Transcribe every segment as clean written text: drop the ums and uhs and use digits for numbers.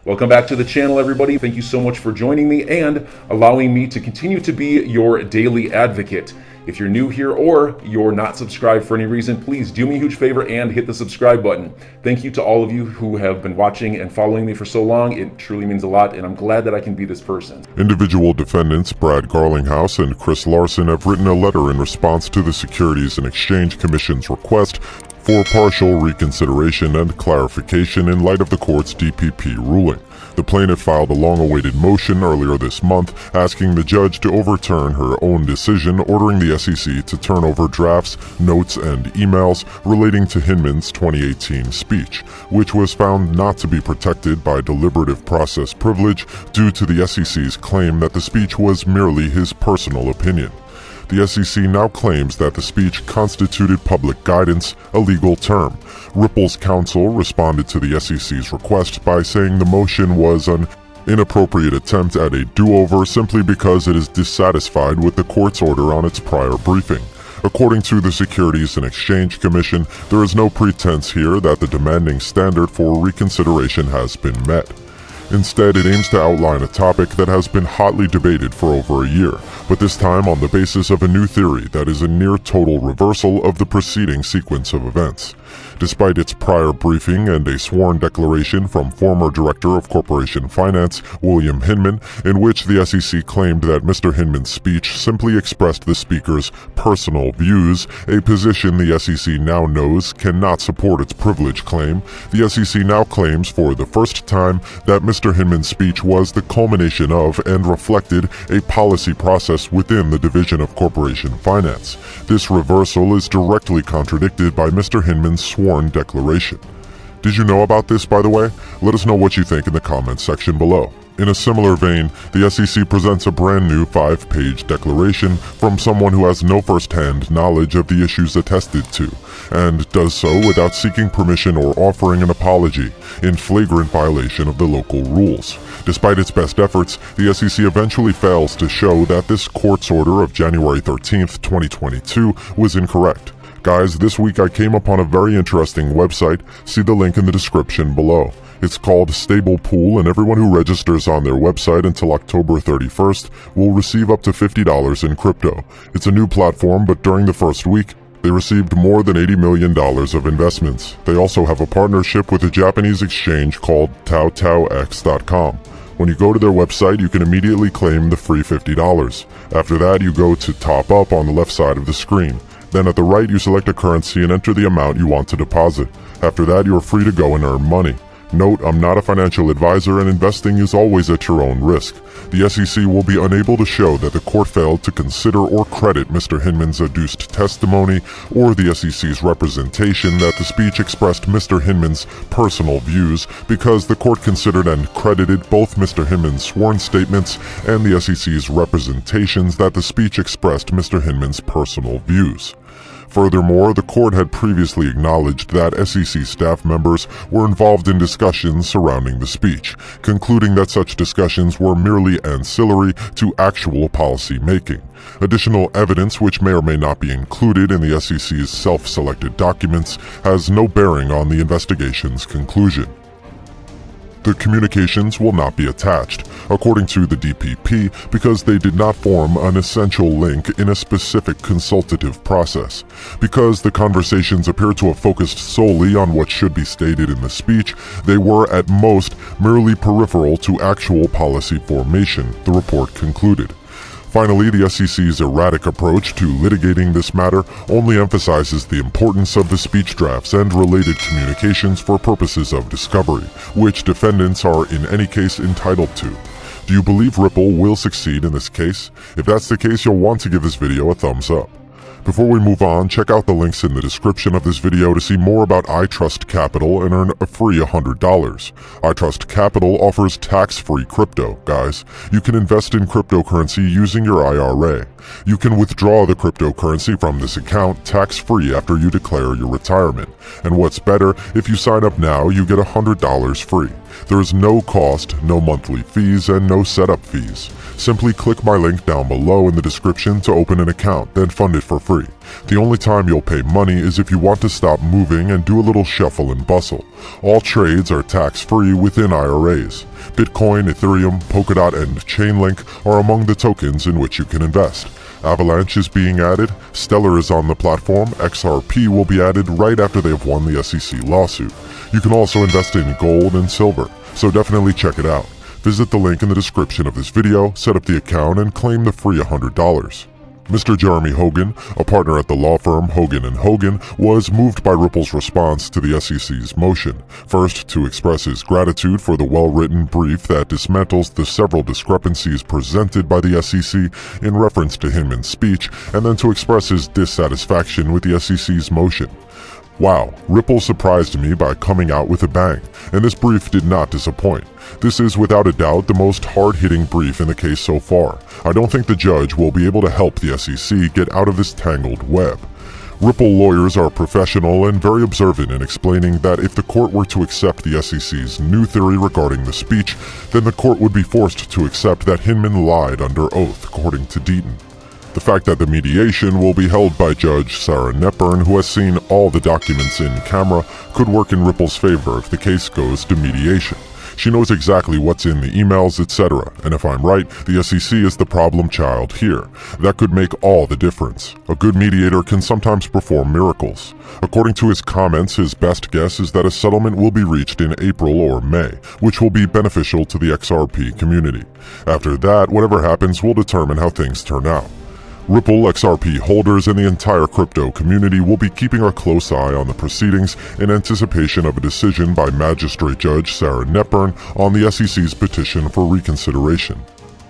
Welcome back to the channel, everybody. Thank you so much for joining me and allowing me to continue to be your daily advocate. If you're new here or you're not subscribed for any reason, please do me a huge favor and hit the subscribe button. Thank you to all of you who have been watching and following me for so long. It truly means a lot, and I'm glad that I can be this person. Individual defendants Brad Garlinghouse and Chris Larson have written a letter in response to the Securities and Exchange Commission's request for partial reconsideration and clarification in light of the court's DPP ruling. The plaintiff filed a long-awaited motion earlier this month asking the judge to overturn her own decision ordering the SEC to turn over drafts, notes, and emails relating to Hinman's 2018 speech, which was found not to be protected by deliberative process privilege due to the SEC's claim that the speech was merely his personal opinion. The SEC now claims that the speech constituted public guidance, a legal term. Ripple's counsel responded to the SEC's request by saying the motion was an inappropriate attempt at a do-over simply because it is dissatisfied with the court's order on its prior briefing. According to the Securities and Exchange Commission, there is no pretense here that the demanding standard for reconsideration has been met. Instead, it aims to outline a topic that has been hotly debated for over a year, but this time on the basis of a new theory that is a near-total reversal of the preceding sequence of events. Despite its prior briefing and a sworn declaration from former Director of Corporation Finance, William Hinman, in which the SEC claimed that Mr. Hinman's speech simply expressed the speaker's personal views, a position the SEC now knows cannot support its privilege claim, the SEC now claims for the first time that Mr. Hinman's speech was the culmination of and reflected a policy process within the Division of Corporation Finance. This reversal is directly contradicted by Mr. Hinman's sworn declaration. Did you know about this, by the way? Let us know what you think in the comments section below. In a similar vein, the SEC presents a brand new 5-page declaration from someone who has no first-hand knowledge of the issues attested to, and does so without seeking permission or offering an apology, in flagrant violation of the local rules. Despite its best efforts, the SEC eventually fails to show that this court's order of January 13th, 2022 was incorrect. Guys, this week I came upon a very interesting website. See the link in the description below. It's called Stable Pool, and everyone who registers on their website until October 31st will receive up to $50 in crypto. It's a new platform, but during the first week, they received more than $80 million of investments. They also have a partnership with a Japanese exchange called TaoTaoX.com. When you go to their website, you can immediately claim the free $50. After that, you go to Top Up on the left side of the screen. Then at the right, you select a currency and enter the amount you want to deposit. After that, you are free to go and earn money. Note, I'm not a financial advisor and investing is always at your own risk. The SEC will be unable to show that the court failed to consider or credit Mr. Hinman's adduced testimony or the SEC's representation that the speech expressed Mr. Hinman's personal views because the court considered and credited both Mr. Hinman's sworn statements and the SEC's representations that the speech expressed Mr. Hinman's personal views. Furthermore, the court had previously acknowledged that SEC staff members were involved in discussions surrounding the speech, concluding that such discussions were merely ancillary to actual policy making. Additional evidence, which may or may not be included in the SEC's self-selected documents, has no bearing on the investigation's conclusion. The communications will not be attached, according to the DPP, because they did not form an essential link in a specific consultative process. Because the conversations appear to have focused solely on what should be stated in the speech, they were at most merely peripheral to actual policy formation, the report concluded. Finally, the SEC's erratic approach to litigating this matter only emphasizes the importance of the speech drafts and related communications for purposes of discovery, which defendants are in any case entitled to. Do you believe Ripple will succeed in this case? If that's the case, you'll want to give this video a thumbs up. Before we move on, check out the links in the description of this video to see more about iTrust Capital and earn a free $100. iTrust Capital offers tax-free crypto, guys. You can invest in cryptocurrency using your IRA. You can withdraw the cryptocurrency from this account tax-free after you declare your retirement. And what's better, if you sign up now, you get $100 free. There is no cost, no monthly fees, and no setup fees. Simply click my link down below in the description to open an account, then fund it for free. The only time you'll pay money is if you want to stop moving and do a little shuffle and bustle. All trades are tax-free within IRAs. Bitcoin, Ethereum, Polkadot, and Chainlink are among the tokens in which you can invest. Avalanche is being added, Stellar is on the platform, XRP will be added right after they have won the SEC lawsuit. You can also invest in gold and silver, so definitely check it out. Visit the link in the description of this video, set up the account, and claim the free $100. Mr. Jeremy Hogan, a partner at the law firm Hogan & Hogan, was moved by Ripple's response to the SEC's motion. First, to express his gratitude for the well-written brief that dismantles the several discrepancies presented by the SEC in reference to Hinman's speech, and then to express his dissatisfaction with the SEC's motion. Wow, Ripple surprised me by coming out with a bang, and this brief did not disappoint. This is without a doubt the most hard-hitting brief in the case so far. I don't think the judge will be able to help the SEC get out of this tangled web. Ripple lawyers are professional and very observant in explaining that if the court were to accept the SEC's new theory regarding the speech, then the court would be forced to accept that Hinman lied under oath, according to Deaton. The fact that the mediation will be held by Judge Sarah Netburn, who has seen all the documents in camera, could work in Ripple's favor if the case goes to mediation. She knows exactly what's in the emails, etc., and if I'm right, the SEC is the problem child here. That could make all the difference. A good mediator can sometimes perform miracles. According to his comments, his best guess is that a settlement will be reached in April or May, which will be beneficial to the XRP community. After that, whatever happens will determine how things turn out. Ripple, XRP holders, and the entire crypto community will be keeping a close eye on the proceedings in anticipation of a decision by Magistrate Judge Sarah Netburn on the SEC's petition for reconsideration.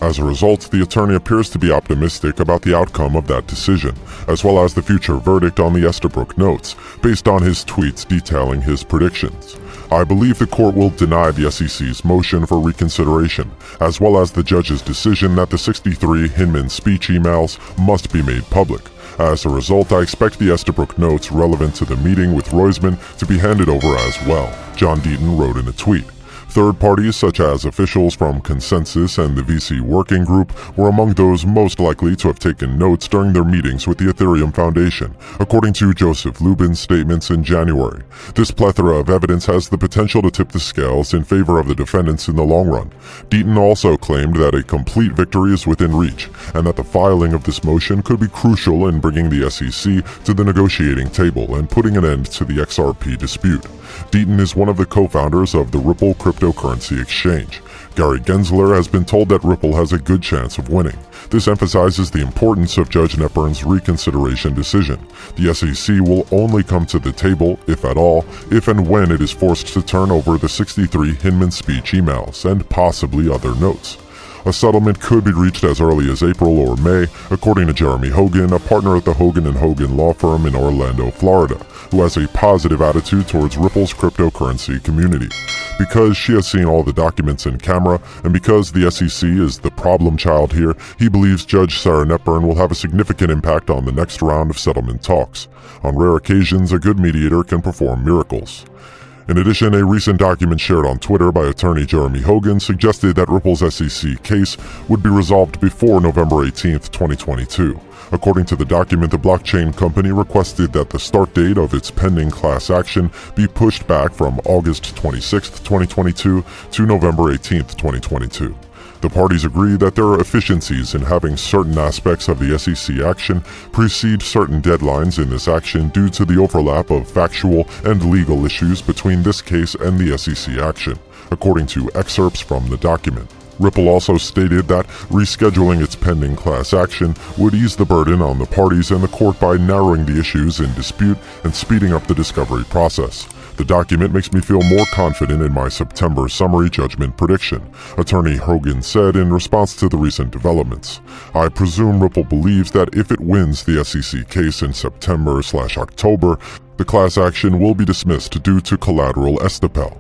As a result, the attorney appears to be optimistic about the outcome of that decision, as well as the future verdict on the Estabrook notes, based on his tweets detailing his predictions. I believe the court will deny the SEC's motion for reconsideration, as well as the judge's decision that the 63 Hinman speech emails must be made public. As a result, I expect the Estabrook notes relevant to the meeting with Roisman to be handed over as well, John Deaton wrote in a tweet. Third parties such as officials from Consensus and the VC Working Group were among those most likely to have taken notes during their meetings with the Ethereum Foundation, according to Joseph Lubin's statements in January. This plethora of evidence has the potential to tip the scales in favor of the defendants in the long run. Deaton also claimed that a complete victory is within reach, and that the filing of this motion could be crucial in bringing the SEC to the negotiating table and putting an end to the XRP dispute. Deaton is one of the co-founders of the Ripple cryptocurrency exchange. Gary Gensler has been told that Ripple has a good chance of winning. This emphasizes the importance of Judge Netburn's reconsideration decision. The SEC will only come to the table, if at all, if and when it is forced to turn over the 63 Hinman speech emails and possibly other notes. A settlement could be reached as early as April or May, according to Jeremy Hogan, a partner at the Hogan & Hogan law firm in Orlando, Florida, who has a positive attitude towards Ripple's cryptocurrency community. Because she has seen all the documents in camera, and because the SEC is the problem child here, he believes Judge Sarah Netburn will have a significant impact on the next round of settlement talks. On rare occasions, a good mediator can perform miracles. In addition, a recent document shared on Twitter by attorney Jeremy Hogan suggested that Ripple's SEC case would be resolved before November 18, 2022. According to the document, the blockchain company requested that the start date of its pending class action be pushed back from August 26, 2022 to November 18, 2022. The parties agree that there are efficiencies in having certain aspects of the SEC action precede certain deadlines in this action due to the overlap of factual and legal issues between this case and the SEC action, according to excerpts from the document. Ripple also stated that rescheduling its pending class action would ease the burden on the parties and the court by narrowing the issues in dispute and speeding up the discovery process. The document makes me feel more confident in my September summary judgment prediction, attorney Hogan said in response to the recent developments. I presume Ripple believes that if it wins the SEC case in September/October, the class action will be dismissed due to collateral estoppel.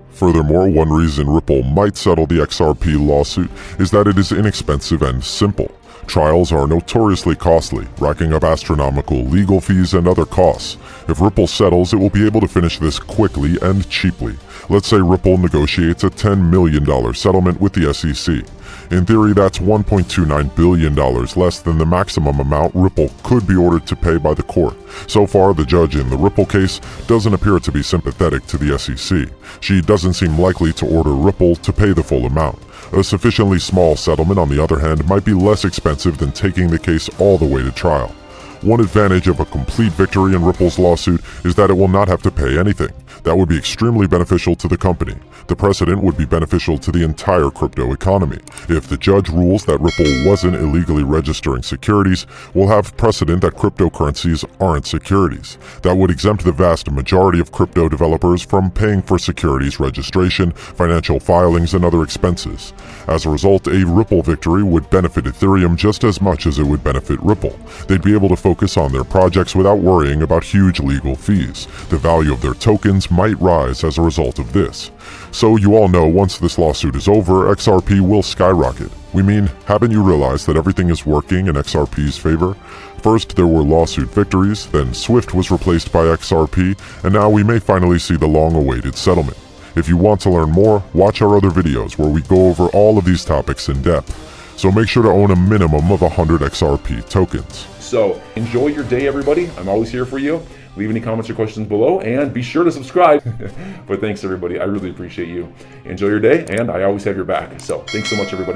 Furthermore, one reason Ripple might settle the XRP lawsuit is that it is inexpensive and simple. Trials are notoriously costly, racking up astronomical legal fees and other costs. If Ripple settles, it will be able to finish this quickly and cheaply. Let's say Ripple negotiates a $10 million settlement with the SEC. In theory, that's $1.29 billion less than the maximum amount Ripple could be ordered to pay by the court. So far, the judge in the Ripple case doesn't appear to be sympathetic to the SEC. She doesn't seem likely to order Ripple to pay the full amount. A sufficiently small settlement, on the other hand, might be less expensive than taking the case all the way to trial. One advantage of a complete victory in Ripple's lawsuit is that it will not have to pay anything. That would be extremely beneficial to the company. The precedent would be beneficial to the entire crypto economy. If the judge rules that Ripple wasn't illegally registering securities, we'll have precedent that cryptocurrencies aren't securities. That would exempt the vast majority of crypto developers from paying for securities registration, financial filings, and other expenses. As a result, a Ripple victory would benefit Ethereum just as much as it would benefit Ripple. They'd be able to focus on their projects without worrying about huge legal fees. The value of their tokens might rise as a result of this. So you all know once this lawsuit is over, XRP will skyrocket. We mean, haven't you realized that everything is working in XRP's favor? First, there were lawsuit victories, then Swift was replaced by XRP, and now we may finally see the long-awaited settlement. If you want to learn more, watch our other videos where we go over all of these topics in depth. So make sure to own a minimum of 100 XRP tokens. So enjoy your day, everybody. I'm always here for you. Leave any comments or questions below, and be sure to subscribe. But thanks, everybody. I really appreciate you. Enjoy your day, and I always have your back. So thanks so much, everybody.